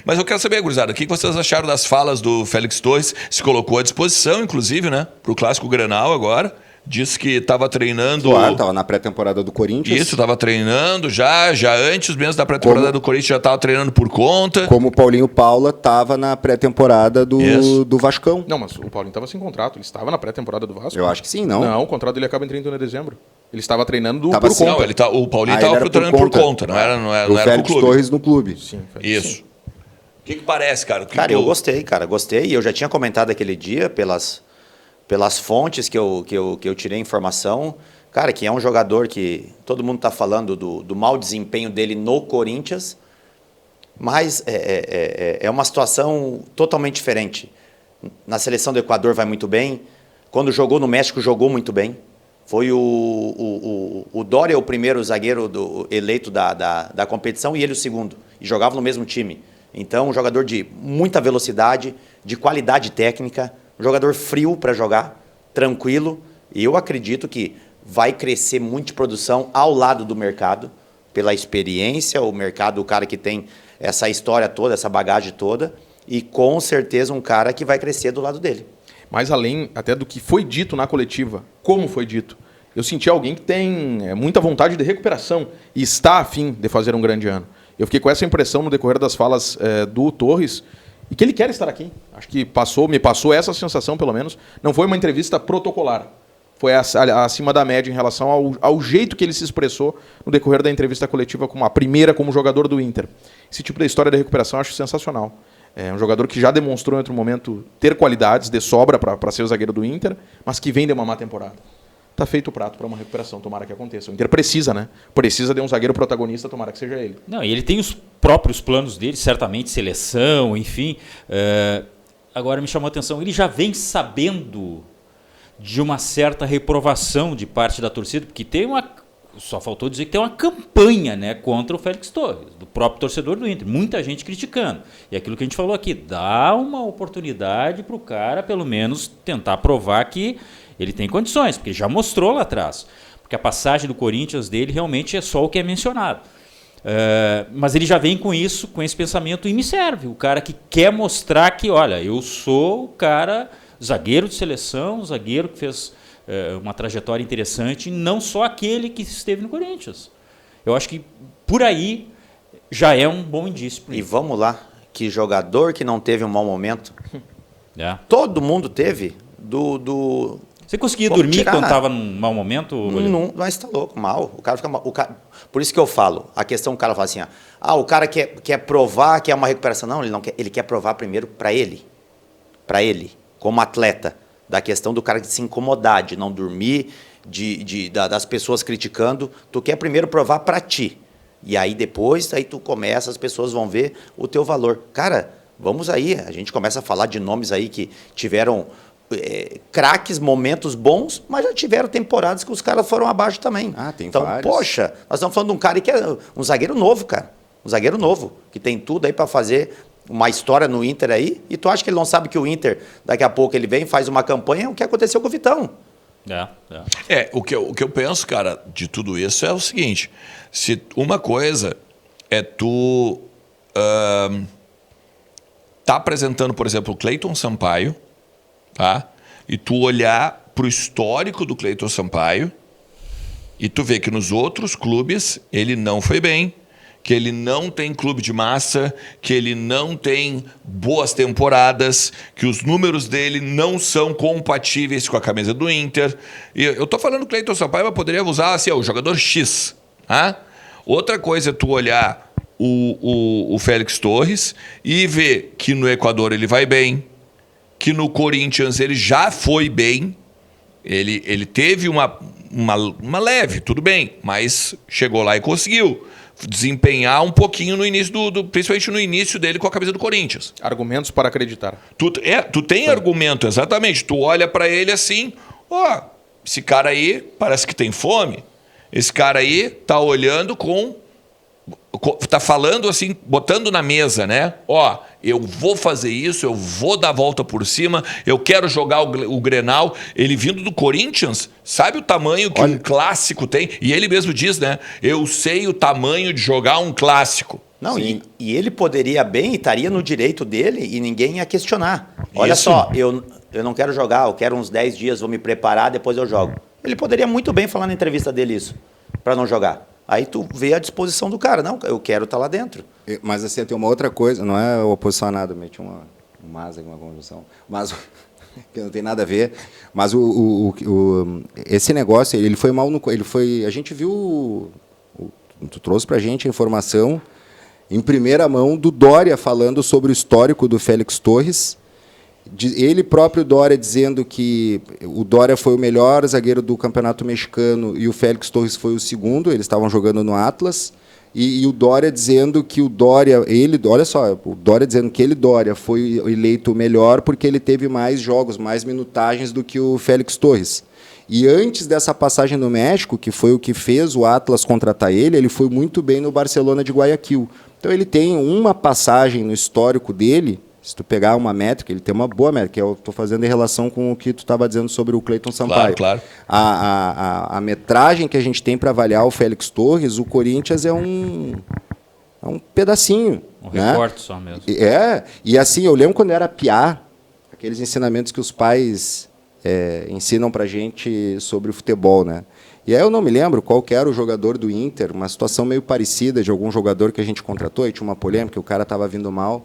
Mas eu quero saber, gurizada, o que vocês acharam das falas do Félix Torres? Se colocou à disposição, inclusive, né? Para o Clássico Grenal agora. Disse que estava treinando... Claro, estava na pré-temporada do Corinthians. Isso, estava treinando já antes mesmo da pré-temporada do Corinthians, já estava treinando por conta. Como o Paulinho Paula estava na pré-temporada do Vascão. Não, mas o Paulinho estava sem contrato, ele estava na pré-temporada do Vasco. Eu acho que sim, não? Não, o contrato dele acaba em 31 de dezembro. Ele estava treinando Tava por assim, conta. Não, o Paulinho estava treinando por conta, não era o pro Félix clube. Torres no clube. Sim, Isso. sim. O que parece, cara? Cara, eu gostei, Gostei. Eu já tinha comentado aquele dia pelas fontes que eu tirei informação. Cara, que é um jogador que todo mundo está falando do mau desempenho dele no Corinthians, mas é uma situação totalmente diferente. Na seleção do Equador vai muito bem. Quando jogou no México, jogou muito bem. Foi o Doria o primeiro zagueiro eleito da competição e ele o segundo. E jogava no mesmo time. Então, um jogador de muita velocidade, de qualidade técnica, um jogador frio para jogar, tranquilo. E eu acredito que vai crescer muito de produção ao lado do mercado, pela experiência, o mercado, o cara que tem essa história toda, essa bagagem toda, e com certeza um cara que vai crescer do lado dele. Mas além até do que foi dito na coletiva, como foi dito, eu senti alguém que tem muita vontade de recuperação e está a fim de fazer um grande ano. Eu fiquei com essa impressão no decorrer das falas do Torres e que ele quer estar aqui. Acho que me passou essa sensação, pelo menos. Não foi uma entrevista protocolar. Foi acima da média em relação ao jeito que ele se expressou no decorrer da entrevista coletiva, como a primeira como jogador do Inter. Esse tipo de história de recuperação eu acho sensacional. É um jogador que já demonstrou em outro momento ter qualidades de sobra para ser o zagueiro do Inter, mas que vem de uma má temporada. Está feito o prato para uma recuperação, tomara que aconteça. O Inter precisa, né? Precisa de um zagueiro protagonista, tomara que seja ele. Não, e ele tem os próprios planos dele, certamente, seleção, enfim. Agora me chamou a atenção, ele já vem sabendo de uma certa reprovação de parte da torcida, porque tem só faltou dizer que tem uma campanha, né, contra o Félix Torres, do próprio torcedor do Inter. Muita gente criticando. E aquilo que a gente falou aqui, dá uma oportunidade para o cara, pelo menos, tentar provar que ele tem condições, porque já mostrou lá atrás. Porque a passagem do Corinthians dele realmente é só o que é mencionado. Mas ele já vem com isso, com esse pensamento, e me serve. O cara que quer mostrar que, olha, eu sou o cara, zagueiro de seleção, zagueiro que fez uma trajetória interessante, não só aquele que esteve no Corinthians. Eu acho que por aí já é um bom indício. E vamos lá, que jogador que não teve um mau momento? Todo mundo teve. Você conseguia dormir quando estava num mau momento? Não, mas está louco, mal. O cara fica mal. Por isso que eu falo, a questão, o cara fala assim, o cara quer provar que é uma recuperação. Não, ele não quer, ele quer provar primeiro para ele, como atleta, da questão do cara de se incomodar, de não dormir, das pessoas criticando. Tu quer primeiro provar para ti. E aí depois, aí tu começa, as pessoas vão ver o teu valor. Cara, vamos aí, a gente começa a falar de nomes aí que tiveram craques, momentos bons, mas já tiveram temporadas que os caras foram abaixo também. Tem então, vários. Poxa, nós estamos falando de um cara que é um zagueiro novo, cara. Um zagueiro novo, que tem tudo aí para fazer uma história no Inter aí, e tu acha que ele não sabe que o Inter, daqui a pouco ele vem, faz uma campanha, o que aconteceu com o Vitão. O que eu penso, cara, de tudo isso é o seguinte, se uma coisa é tu tá apresentando, por exemplo, o Cleiton Sampaio, tá? E tu olhar para o histórico do Cleiton Sampaio e tu vê que nos outros clubes ele não foi bem, que ele não tem clube de massa, que ele não tem boas temporadas, que os números dele não são compatíveis com a camisa do Inter. E eu tô falando que o Cleiton Sampaio poderia usar assim, o jogador X. Tá? Outra coisa é tu olhar o Félix Torres e ver que no Equador ele vai bem, que no Corinthians ele já foi bem, ele teve uma leve, tudo bem, mas chegou lá e conseguiu desempenhar um pouquinho no início principalmente no início dele com a camisa do Corinthians. Argumentos para acreditar. Tu tem argumento, exatamente. Tu olha para ele assim, esse cara aí parece que tem fome. Esse cara aí tá olhando tá falando assim, botando na mesa, né? Eu vou fazer isso, eu vou dar a volta por cima, eu quero jogar o Grenal. Ele vindo do Corinthians, sabe o tamanho que um clássico tem? E ele mesmo diz, né? Eu sei o tamanho de jogar um clássico. Não, e ele poderia bem, estaria no direito dele e ninguém ia questionar. Olha Isso. só, eu não quero jogar, eu quero uns 10 dias, vou me preparar, depois eu jogo. Ele poderia muito bem falar na entrevista dele isso, para não jogar. Aí tu vê a disposição do cara. Não, eu quero estar lá dentro. Mas assim, tem uma outra coisa, não é oposição a nada, meti um mas aqui, uma conjunção, mas que não tem nada a ver, mas esse negócio, ele foi mal no... a gente viu, tu trouxe pra gente a informação em primeira mão do Dória falando sobre o histórico do Félix Torres, ele próprio, Dória, dizendo que o Dória foi o melhor zagueiro do Campeonato Mexicano e o Félix Torres foi o segundo, eles estavam jogando no Atlas, e o Dória dizendo que o Dória, olha só, o Dória dizendo que Dória, foi eleito o melhor porque ele teve mais jogos, mais minutagens do que o Félix Torres. E antes dessa passagem no México, que foi o que fez o Atlas contratar ele foi muito bem no Barcelona de Guayaquil. Então ele tem uma passagem no histórico dele. Se tu pegar uma métrica, ele tem uma boa métrica, que eu estou fazendo em relação com o que tu estava dizendo sobre o Cleiton Sampaio. Claro. A metragem que a gente tem para avaliar o Félix Torres, o Corinthians é um pedacinho. Recorte só mesmo. E assim, eu lembro quando eu era piá, aqueles ensinamentos que os pais ensinam para a gente sobre o futebol, né? E aí eu não me lembro qual que era o jogador do Inter, uma situação meio parecida de algum jogador que a gente contratou, e tinha uma polêmica, o cara estava vindo mal.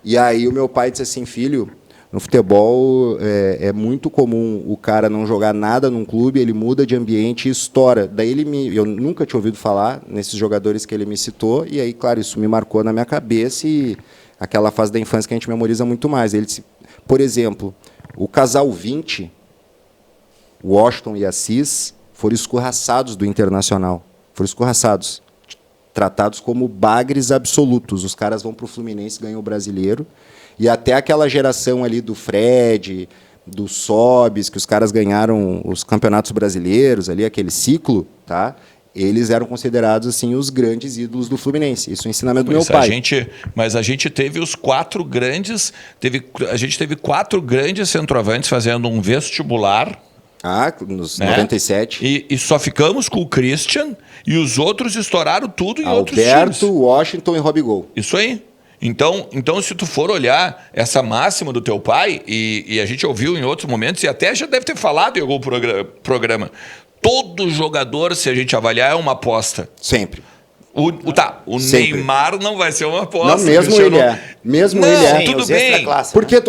E aí o meu pai disse assim, filho, no futebol é muito comum o cara não jogar nada num clube, ele muda de ambiente e estoura. Daí eu nunca tinha ouvido falar nesses jogadores que ele me citou, e aí, claro, isso me marcou na minha cabeça e aquela fase da infância que a gente memoriza muito mais. Ele disse, por exemplo, o casal 20, Washington e Assis, foram escorraçados do Internacional. Foram escorraçados. Tratados como bagres absolutos. Os caras vão para o Fluminense, ganham o Brasileiro. E até aquela geração ali do Fred, do Sobis, que os caras ganharam os campeonatos brasileiros, ali, aquele ciclo, tá? Eles eram considerados assim, os grandes ídolos do Fluminense. Isso é o ensinamento do meu pai. Mas a gente teve os 4 grandes... A gente teve 4 grandes centroavantes fazendo um vestibular... nos 97. E só ficamos com o Christian e os outros estouraram tudo em outros times. Alberto, Washington e Robigol. Isso aí. Então, se tu for olhar essa máxima do teu pai, e a gente ouviu em outros momentos, e até já deve ter falado em algum programa, todo jogador, se a gente avaliar, é uma aposta. Sempre. O Neymar não vai ser uma aposta. Não, mesmo ele é. Mesmo ele é. Tudo bem.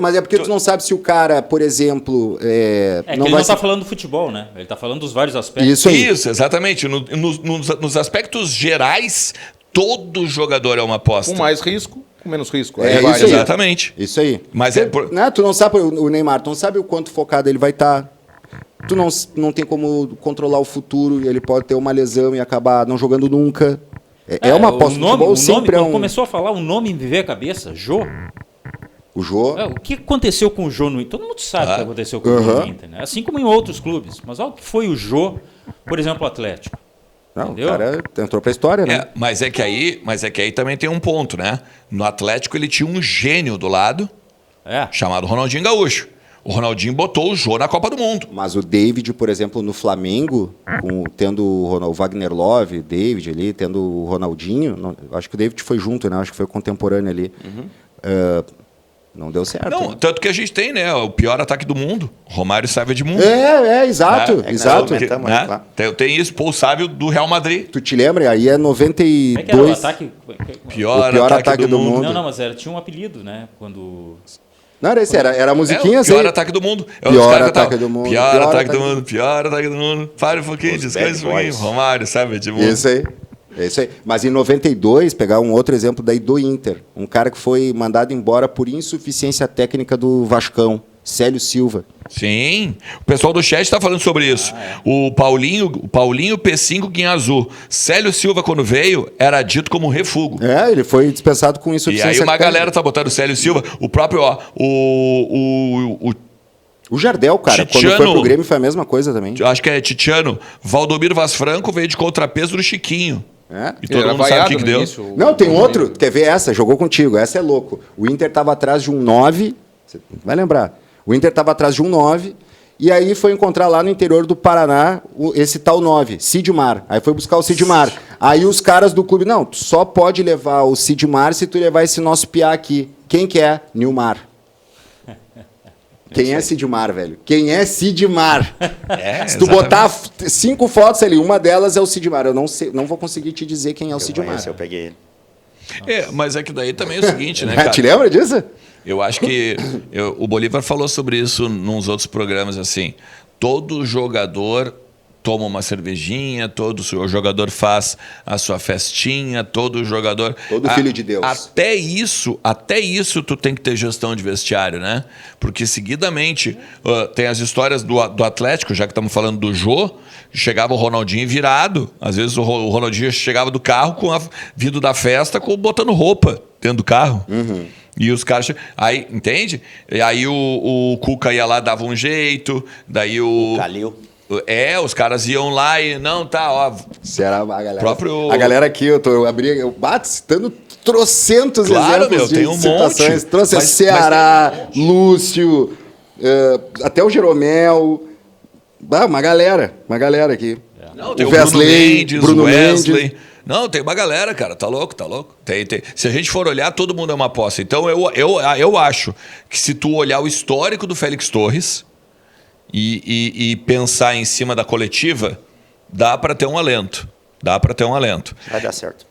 Mas é porque tu não sabe se o cara, por exemplo... ele não está falando do futebol, né? Ele está falando dos vários aspectos. Isso aí. Isso, exatamente. Nos aspectos gerais, todo jogador é uma aposta. Com mais risco, com menos risco. Isso aí. Exatamente. Isso aí. Mas tu não sabe, o Neymar, tu não sabe o quanto focado ele vai estar. Tu não tem como controlar o futuro, e ele pode ter uma lesão e acabar não jogando nunca. É uma aposta. Quando começou a falar, o nome me veio à cabeça, Jô. O Jô. O que aconteceu com o Jô no Inter? Todo mundo sabe o que aconteceu com o Jô no Inter, né? Assim como em outros clubes. Mas olha o que foi o Jô, por exemplo, o Atlético. Não, o cara entrou pra história, né? Mas é que aí também tem um ponto, né? No Atlético ele tinha um gênio do lado, chamado Ronaldinho Gaúcho. O Ronaldinho botou o Jô na Copa do Mundo. Mas o David, por exemplo, no Flamengo, tendo o Wagner Love, David ali, tendo o Ronaldinho, acho que o David foi junto, né? Acho que foi contemporâneo ali. Não deu certo. Não, né? Tanto que a gente tem, né? O pior ataque do mundo. Romário Sávio Edmundo. Exato. Exato. Tem isso, Paul Sávio do Real Madrid. Tu te lembra? Aí é 92. Como é que era o ataque? Pior ataque do mundo. Não, mas tinha um apelido, né? Quando... Não, era a musiquinha assim. Pior ataque do mundo. Pior ataque do mundo. Pior ataque do mundo. Pior ataque do mundo. Pare um pouquinho, descanse um pouquinho. Romário, sabe? Isso aí. É isso aí. Mas em 92, pegar um outro exemplo daí do Inter. Um cara que foi mandado embora por insuficiência técnica do Vascão. Célio Silva. Sim, o pessoal do chat está falando sobre isso. O Paulinho P5 Guinha Azul. Célio Silva, quando veio, era dito como refúgio. Ele foi dispensado com insuficiência técnica. E aí galera tá botando o Célio Silva. O próprio, o Jardel, cara, Titiano, quando foi pro Grêmio foi a mesma coisa também. Acho que é Titiano. Valdomiro Vaz Franco veio de contrapeso do Chiquinho. E todo mundo sabe o que deu. Não, tem outro. Quer ver essa? Jogou contigo. Essa é louco. O Inter estava atrás de um 9. Você vai lembrar. O Inter estava atrás de um 9 E aí foi encontrar lá no interior do Paraná esse tal 9, Sidmar. Aí foi buscar o Sidmar. Aí os caras do clube, não, tu só pode levar o Sidmar se tu levar esse nosso piá aqui. Quem que é? Nilmar. Quem é Sidmar, velho? Quem é Sidmar? Se tu botar 5 fotos ali, uma delas é o Sidmar. Eu não sei, não vou conseguir te dizer quem é o Sidmar. Eu peguei ele. Mas é que daí também é o seguinte, né, cara? Te lembra disso? Eu acho que o Bolívar falou sobre isso nos outros programas, assim. Todo jogador toma uma cervejinha, todo jogador faz a sua festinha, todo jogador... Todo filho de Deus. Até isso tu tem que ter gestão de vestiário, né? Porque seguidamente tem as histórias do Atlético, já que estamos falando do Jô, chegava o Ronaldinho virado. Às vezes o Ronaldinho chegava do carro vindo da festa botando roupa dentro do carro. Uhum. E os caras... Aí, entende? E aí o Cuca ia lá, dava um jeito, daí o Calil. Os caras iam lá e... Não, tá, ó... Será a galera... Próprio... A galera aqui, eu bato citando trocentos exemplos tem um citações. monte. Trouxe Ceará, Lúcio, até o Jeromel... uma galera aqui. Não, tem o o Wesley, Bruno Mendes. Mendes. Não, tem uma galera, cara. Tá louco. Tem. Se a gente for olhar, todo mundo é uma aposta. Então, eu acho que se tu olhar o histórico do Félix Torres e pensar em cima da coletiva, dá para ter um alento. Vai dar certo.